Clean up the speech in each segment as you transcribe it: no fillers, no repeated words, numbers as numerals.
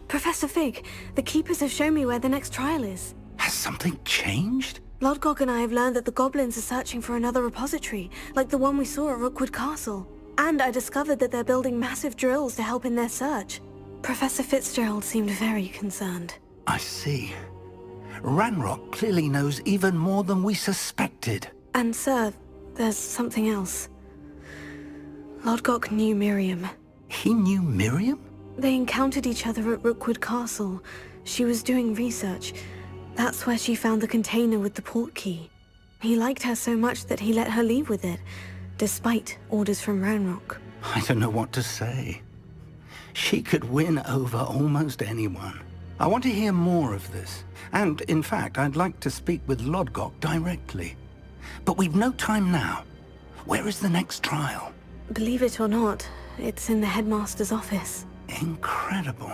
Professor Fig, the Keepers have shown me where the next trial is. Has something changed? Lodgok and I have learned that the goblins are searching for another repository, like the one we saw at Rookwood Castle. And I discovered that they're building massive drills to help in their search. Professor Fitzgerald seemed very concerned. I see. Ranrock clearly knows even more than we suspected. And sir, there's something else. Lodgok knew Miriam. He knew Miriam? They encountered each other at Rookwood Castle. She was doing research. That's where she found the container with the port key. He liked her so much that he let her leave with it, despite orders from Ranrock. I don't know what to say. She could win over almost anyone. I want to hear more of this. And, in fact, I'd like to speak with Lodgok directly. But we've no time now. Where is the next trial? Believe it or not, it's in the headmaster's office. Incredible.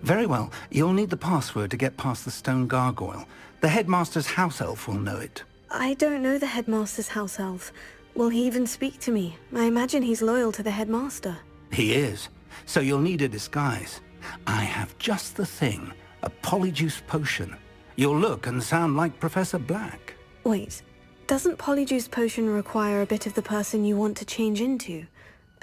Very well, you'll need the password to get past the stone gargoyle. The headmaster's house elf will know it. I don't know the headmaster's house elf. Will he even speak to me? I imagine he's loyal to the headmaster. He is. So you'll need a disguise. I have just the thing. A polyjuice potion. You'll look and sound like Professor Black. Wait, doesn't polyjuice potion require a bit of the person you want to change into?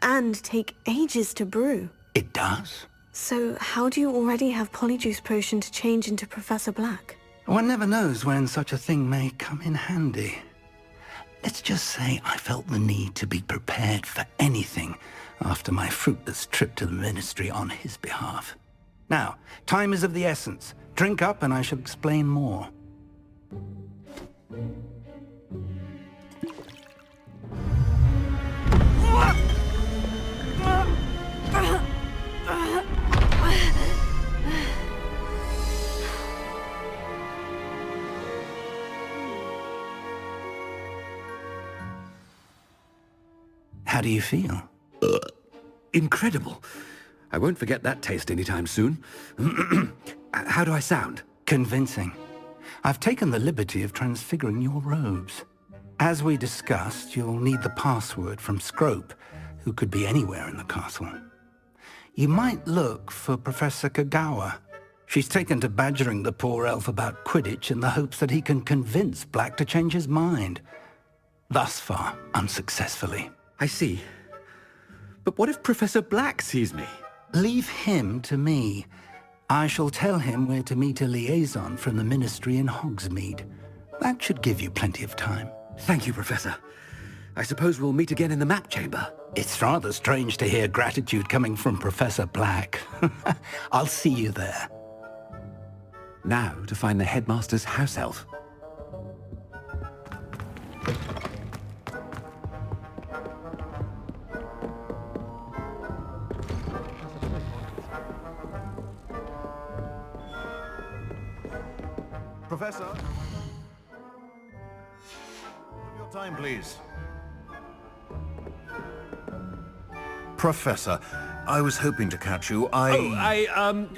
And take ages to brew? It does. So how do you already have polyjuice potion to change into Professor Black? One never knows when such a thing may come in handy. Let's just say I felt the need to be prepared for anything after my fruitless trip to the Ministry on his behalf. Now, time is of the essence. Drink up and I shall explain more. How do you feel? Incredible. I won't forget that taste anytime soon. How do I sound? Convincing. I've taken the liberty of transfiguring your robes. As we discussed, you'll need the password from Scrope, who could be anywhere in the castle. You might look for Professor Kagawa. She's taken to badgering the poor elf about Quidditch in the hopes that he can convince Black to change his mind. Thus far, unsuccessfully. I see. But what if Professor Black sees me? Leave him to me. I shall tell him where to meet a liaison from the Ministry in Hogsmeade. That should give you plenty of time. Thank you, Professor. I suppose we'll meet again in the map chamber. It's rather strange to hear gratitude coming from Professor Black. I'll see you there. Now to find the headmaster's house elf. Professor? Your time, please. Professor, I was hoping to catch you.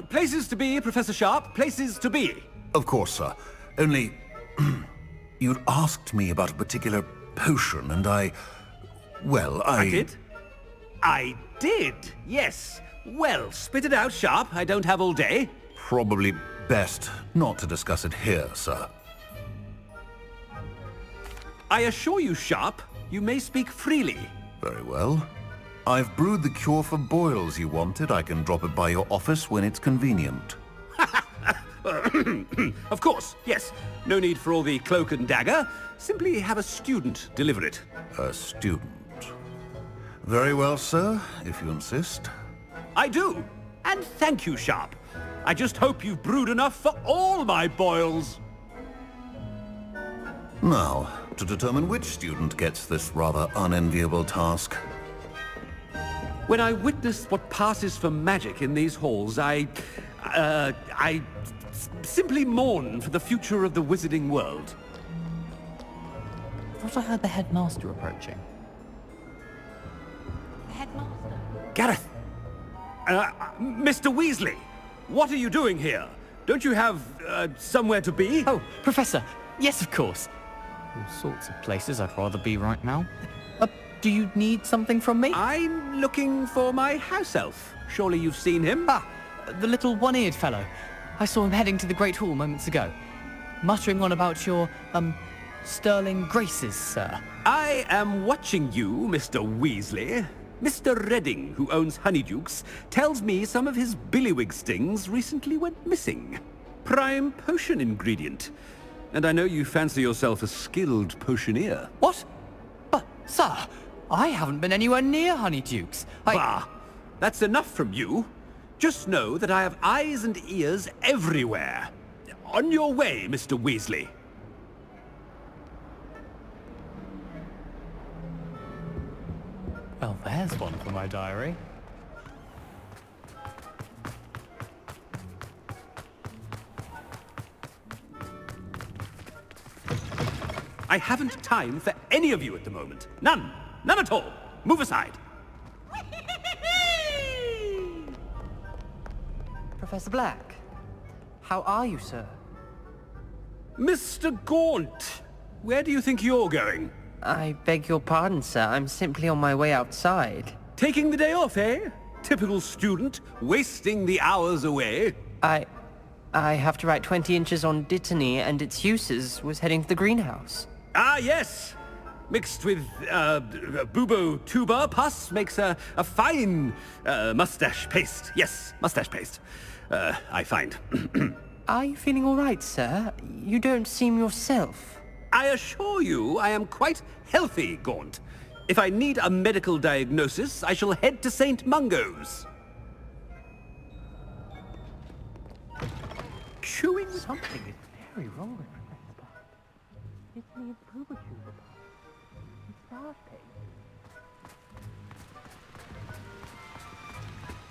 Places to be, Professor Sharp. Places to be. Of course, sir. Only, you'd asked me about a particular potion, and I did? I did, yes. Well, spit it out, Sharp. I don't have all day. Probably best not to discuss it here, sir. I assure you, Sharp, you may speak freely. Very well. I've brewed the cure for boils you wanted. I can drop it by your office when it's convenient. Of course, yes. No need for all the cloak and dagger. Simply have a student deliver it. A student. Very well, sir, if you insist. I do. And thank you, Sharp. I just hope you've brewed enough for all my boils. Now, to determine which student gets this rather unenviable task. When I witness what passes for magic in these halls, I simply mourn for the future of the wizarding world. I thought I heard the headmaster approaching. The headmaster? Gareth! Mr. Weasley! What are you doing here? Don't you have, somewhere to be? Oh, Professor! Yes, of course. All sorts of places I'd rather be right now. Do you need something from me? I'm looking for my house elf. Surely you've seen him? The little one-eared fellow. I saw him heading to the Great Hall moments ago, muttering on about your, sterling graces, sir. I am watching you, Mr. Weasley. Mr. Redding, who owns Honeydukes, tells me some of his billywig stings recently went missing. Prime potion ingredient. And I know you fancy yourself a skilled potioneer. What? But, sir, I haven't been anywhere near Honeydukes. Bah! That's enough from you. Just know that I have eyes and ears everywhere. On your way, Mr. Weasley. Well, there's one for my diary. I haven't time for any of you at the moment. None. None at all. Move aside. Professor Black, how are you, sir? Mr. Gaunt, where do you think you're going? I beg your pardon, sir. I'm simply on my way outside. Taking the day off, eh? Typical student, wasting the hours away. I have to write 20 inches on Dittany and its uses. Was heading to the greenhouse. Ah, yes. Mixed with, bubo tuber pus makes a fine, mustache paste. Yes, mustache paste. I find. Are you feeling all right, sir? You don't seem yourself. I assure you I am quite healthy, Gaunt. If I need a medical diagnosis, I shall head to St. Mungo's. Chewing... Something is very wrong with Professor Black. Dittany and Pubertuber.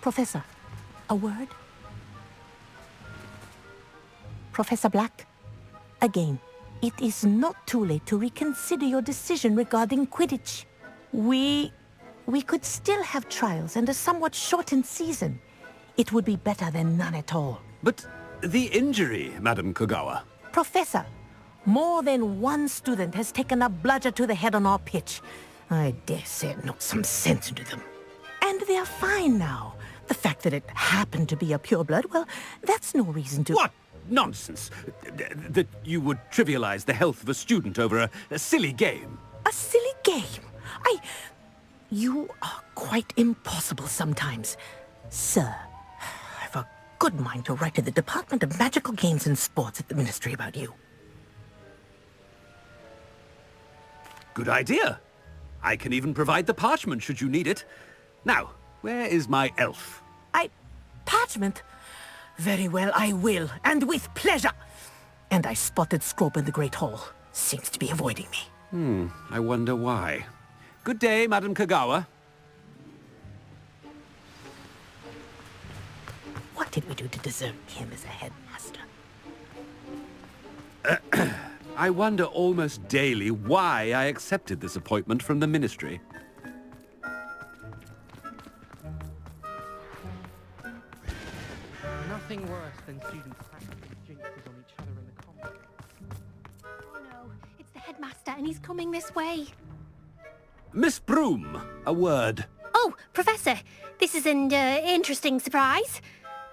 Professor, a word? Professor Black, again, it is not too late to reconsider your decision regarding Quidditch. We could still have trials and a somewhat shortened season. It would be better than none at all. But the injury, Madam Kogawa. Professor, more than one student has taken a bludger to the head on our pitch. I dare say it knocked some sense into them. And they're fine now. The fact that it happened to be a pureblood, well, that's no reason to... What nonsense! That you would trivialize the health of a student over a silly game. A silly game? You are quite impossible sometimes. Sir, I've a good mind to write to the Department of Magical Games and Sports at the Ministry about you. Good idea. I can even provide the parchment should you need it. Now, where is my elf? Parchment? Very well, I will, and with pleasure. And I spotted Scrope in the Great Hall. Seems to be avoiding me. I wonder why. Good day, Madam Kogawa. What did we do to deserve him as a headmaster? I wonder almost daily why I accepted this appointment from the Ministry. Nothing worse than students practicing jinxes on each other in the common. Oh no, it's the headmaster and he's coming this way. Miss Broom, a word. Oh, Professor, this is an interesting surprise.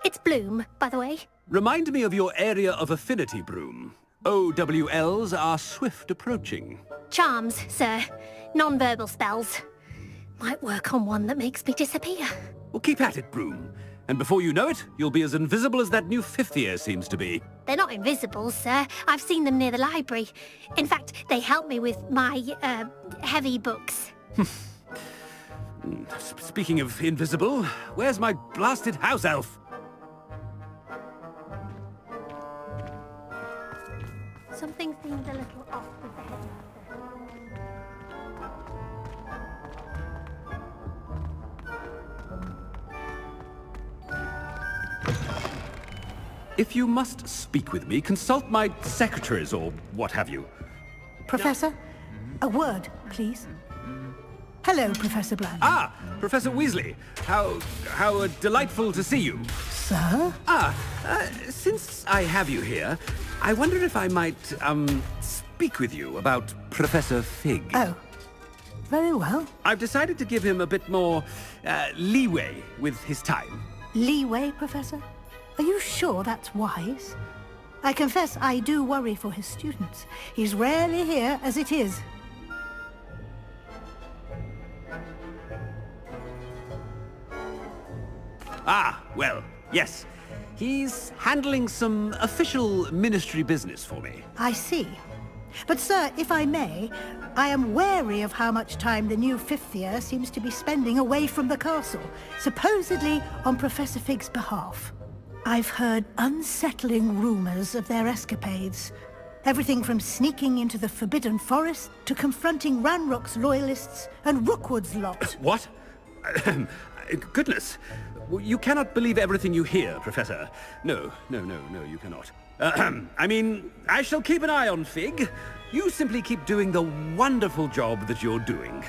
It's Bloom, by the way. Remind me of your area of affinity, Broom. OWLs are swift approaching. Charms, sir. Non-verbal spells. Might work on one that makes me disappear. Well, keep at it, Broom. And before you know it, you'll be as invisible as that new fifth year seems to be. They're not invisible, sir. I've seen them near the library. In fact, they help me with my, heavy books. Speaking of invisible, where's my blasted house elf? Something seems a little off with the headmaster. If you must speak with me, consult my secretaries or what have you. Professor, a word, please. Hello, Professor Black. Ah, Professor Weasley. How delightful to see you. Sir? Since I have you here, I wonder if I might, speak with you about Professor Fig. Oh, very well. I've decided to give him a bit more, leeway with his time. Leeway, Professor? Are you sure that's wise? I confess I do worry for his students. He's rarely here as it is. Ah, well, yes. He's handling some official ministry business for me. I see. But sir, if I may, I am wary of how much time the new fifth year seems to be spending away from the castle, supposedly on Professor Fig's behalf. I've heard unsettling rumors of their escapades. Everything from sneaking into the Forbidden Forest to confronting Ranrock's loyalists and Rookwood's lot. What? Goodness. You cannot believe everything you hear, Professor. No, you cannot. I mean, I shall keep an eye on Fig. You simply keep doing the wonderful job that you're doing.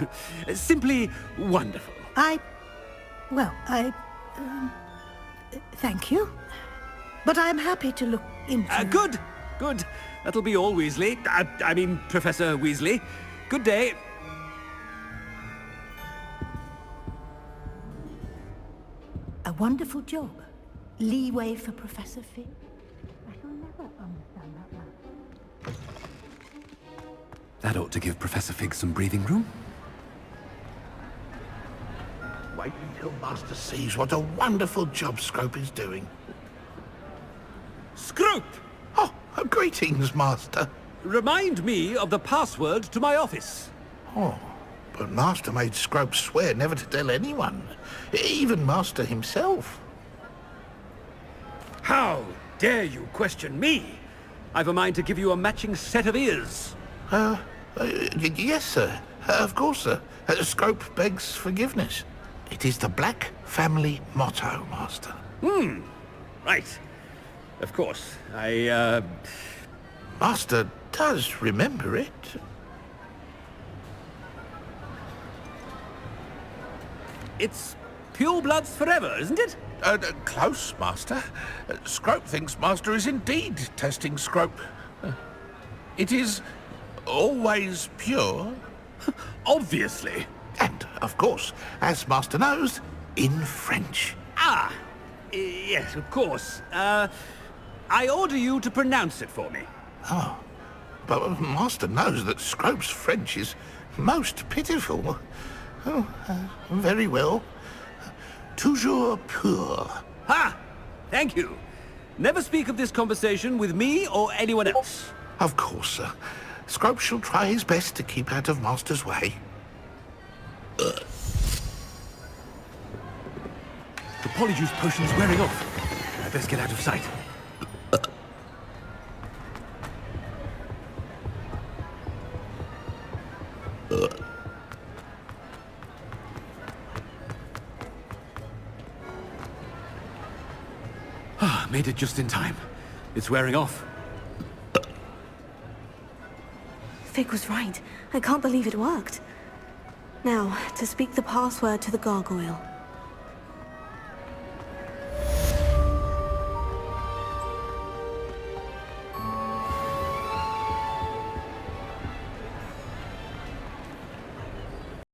Simply wonderful. Thank you. But I'm happy to look into... Good. That'll be all, Weasley. I mean, Professor Weasley. Good day. A wonderful job. Leeway for Professor Fig. I shall never understand that one. That ought to give Professor Fig some breathing room. Wait until Master sees what a wonderful job Scrope is doing. Scrope! Oh, greetings, Master. Remind me of the password to my office. Oh, but Master made Scrope swear never to tell anyone. Even Master himself. How dare you question me? I've a mind to give you a matching set of ears. Yes, sir. Of course, sir. Scrope begs forgiveness. It is the Black family motto, Master. Right. Of course. Master does remember it. It's pure bloods forever, isn't it? Close, Master. Scrope thinks Master is indeed testing Scrope. It is always pure. Obviously. And, of course, as Master knows, in French. Ah, yes, of course. I order you to pronounce it for me. Oh, but Master knows that Scrope's French is most pitiful. Oh, very well. Toujours pur. Ha! Thank you. Never speak of this conversation with me or anyone else. Of course, sir. Scrope shall try his best to keep out of Master's way. The Polyjuice potion's wearing off. I best get out of sight. Made it just in time. It's wearing off. Fig was right. I can't believe it worked. Now, to speak the password to the gargoyle.